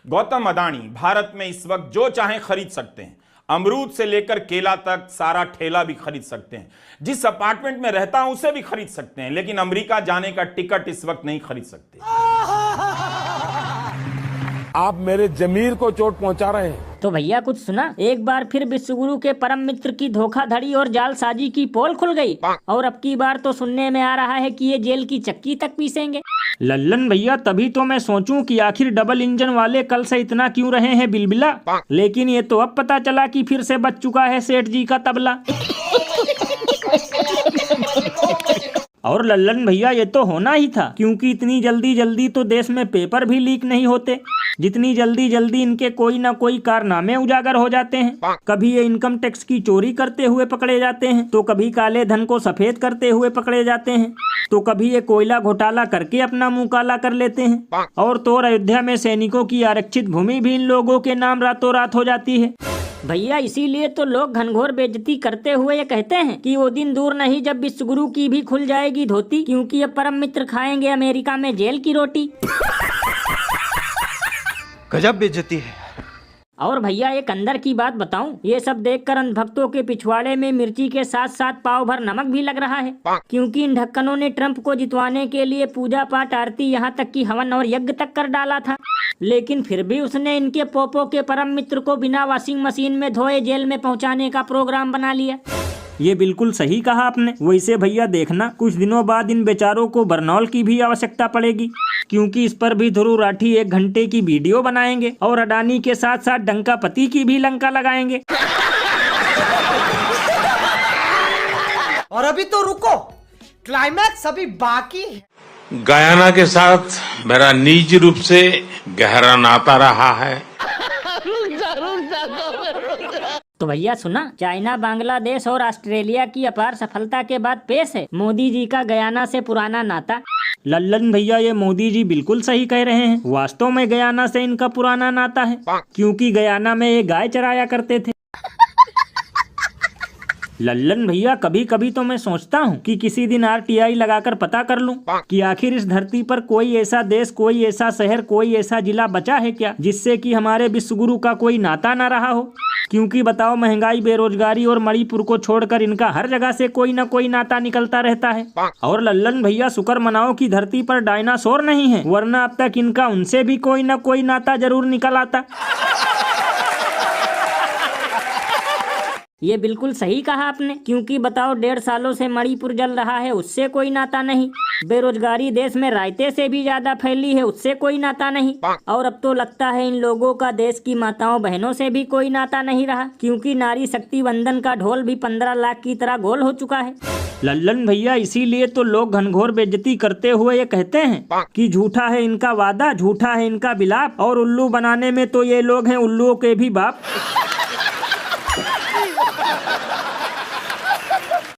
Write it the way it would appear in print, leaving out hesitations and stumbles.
गौतम अडानी भारत में इस वक्त जो चाहे खरीद सकते हैं। अमरूद से लेकर केला तक सारा ठेला भी खरीद सकते हैं। जिस अपार्टमेंट में रहता हूं उसे भी खरीद सकते हैं, लेकिन अमेरिका जाने का टिकट इस वक्त नहीं खरीद सकते। आप मेरे जमीर को चोट पहुंचा रहे हैं। तो भैया कुछ सुना? एक बार फिर विश्वगुरु के परम मित्र की धोखाधड़ी और जालसाजी की पोल खुल गई, और अब की बार तो सुनने में आ रहा है कि ये जेल की चक्की तक पीसेंगे। लल्लन भैया, तभी तो मैं सोचूं कि आखिर डबल इंजन वाले कल से इतना क्यों रहे हैं बिलबिला। लेकिन ये तो अब पता चला कि फिर से बच चुका है सेठ जी का तबला। और लल्लन भैया, ये तो होना ही था, क्योंकि इतनी जल्दी जल्दी तो देश में पेपर भी लीक नहीं होते जितनी जल्दी जल्दी इनके कोई ना कोई कारनामे उजागर हो जाते हैं। कभी ये इनकम टैक्स की चोरी करते हुए पकड़े जाते हैं, तो कभी काले धन को सफेद करते हुए पकड़े जाते हैं, तो कभी ये कोयला घोटाला करके अपना मुंह काला कर लेते हैं। और तो अयोध्या में सैनिकों की आरक्षित भूमि भी इन लोगों के नाम रातों रात हो जाती है। भैया इसीलिए तो लोग घनघोर बेइज्जती करते हुए ये कहते हैं कि वो दिन दूर नहीं जब विश्वगुरु की भी खुल जाएगी धोती, क्योंकि अब परम मित्र खाएंगे अमेरिका में जेल की रोटी। गजब बेइज्जती है। और भैया एक अंदर की बात बताऊं, ये सब देखकर अंधभक्तों के पिछवाड़े में मिर्ची के साथ साथ पाव भर नमक भी लग रहा है, क्योंकि इन ढक्कनों ने ट्रंप को जितवाने के लिए पूजा पाठ आरती यहाँ तक कि हवन और यज्ञ तक कर डाला था। लेकिन फिर भी उसने इनके पोपो के परम मित्र को बिना वॉशिंग मशीन में धोए जेल में पहुँचाने का प्रोग्राम बना लिया। ये बिल्कुल सही कहा आपने। वैसे भैया देखना, कुछ दिनों बाद इन बेचारों को बर्नौल की भी आवश्यकता पड़ेगी, क्योंकि इस पर भी ध्रुव राठी 1 घंटे की वीडियो बनाएंगे और अडानी के साथ साथ डंकापति की भी लंका लगाएंगे। और अभी तो रुको, क्लाइमैक्स अभी बाकी है। गयाना के साथ मेरा निजी रूप से गहरा नाता रहा है। तो भैया सुना, चाइना, बांग्लादेश और ऑस्ट्रेलिया की अपार सफलता के बाद पेश है मोदी जी का गयाना से पुराना नाता। लल्लन भैया, ये मोदी जी बिल्कुल सही कह रहे हैं। वास्तव में गयाना से इनका पुराना नाता है, क्योंकि गयाना में ये गाय चराया करते थे। लल्लन भैया, कभी कभी तो मैं सोचता हूँ कि किसी दिन RTI लगाकर पता कर लूं कि आखिर इस धरती पर कोई ऐसा देश, कोई ऐसा शहर, कोई ऐसा जिला बचा है क्या जिससे कि हमारे विश्वगुरु का कोई नाता ना रहा हो। क्योंकि बताओ, महंगाई, बेरोजगारी और मणिपुर को छोड़कर इनका हर जगह से कोई न कोई नाता निकलता रहता है। और लल्लन भैया, शुक्र मनाओ कि धरती पर डायनासोर नहीं है, वरना अब तक इनका उनसे भी कोई न कोई नाता जरूर निकल आता। ये बिल्कुल सही कहा आपने, क्योंकि बताओ 1.5 सालों से मणिपुर जल रहा है, उससे कोई नाता नहीं। बेरोजगारी देश में रायते से भी ज्यादा फैली है, उससे कोई नाता नहीं। और अब तो लगता है इन लोगों का देश की माताओं बहनों से भी कोई नाता नहीं रहा, क्योंकि नारी शक्ति वंदन का ढोल भी 15 लाख की तरह गोल हो चुका है। लल्लन भैया, इसीलिए तो लोग घनघोर बेइज्जती करते हुए ये कहते हैं कि झूठा है इनका वादा, झूठा है इनका बिलाप, और उल्लू बनाने में तो ये लोग हैं उल्लुओं के भी बाप।